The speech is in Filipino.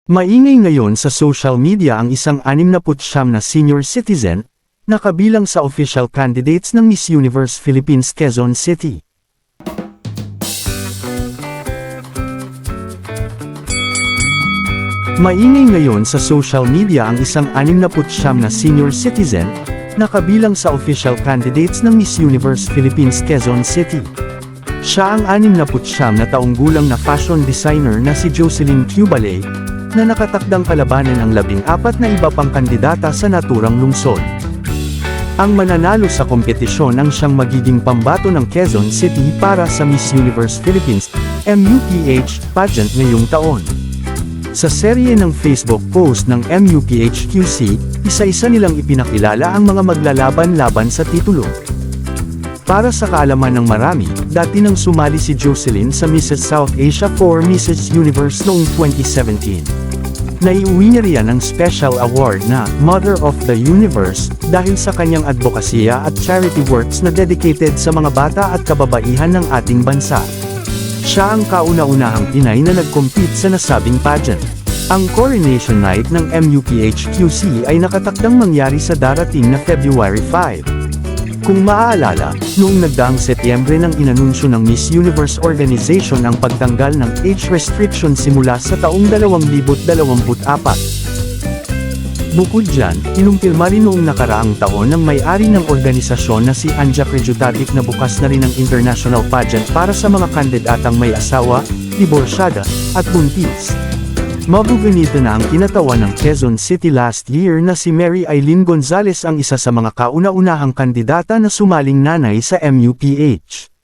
Maingay ngayon sa social media ang isang 69 na senior citizen, na kabilang sa official candidates ng Miss Universe Philippines Quezon City. Maingay ngayon sa social media ang isang 69 na senior citizen, na kabilang sa official candidates ng Miss Universe Philippines Quezon City. Siya ang 69 na taong gulang na fashion designer na si Jocelyn Cubale, na nakatakdang kalabanan ang 14 na iba pang kandidata sa naturang lungsod. Ang mananalo sa kompetisyon ang siyang magiging pambato ng Quezon City para sa Miss Universe Philippines, MUPH, pageant ngayong taon. Sa serye ng Facebook post ng MUPH-QC, isa-isa nilang ipinakilala ang mga maglalaban-laban sa titulo. Para sa kaalaman ng marami, dati nang sumali si Jocelyn sa Mrs. South Asia for Mrs. Universe noong 2017. Naiuwi niya riyan ang special award na Mother of the Universe dahil sa kanyang advokasya at charity works na dedicated sa mga bata at kababaihan ng ating bansa. Siya ang kauna-unahang Pinay na nag-compete sa nasabing pageant. Ang coronation night ng MUPH-QC ay nakatakdang mangyari sa darating na February 5. Kung maaalala, noong nagdaang Setyembre nang inanunsyo ng Miss Universe Organization ang pagtanggal ng age restriction simula sa taong 2024. Bukod dyan, inumpirma rin noong nakaraang taon ng may-ari ng organisasyon na si Anja Crejutatic na bukas na rin ang international pageant para sa mga kandidatang may asawa, diborsyada, at buntis. Mabuganito na ang kinatawan ng Quezon City last year na si Mary Eileen Gonzalez ang isa sa mga kauna-unahang kandidata na sumaling nanay sa MUPH.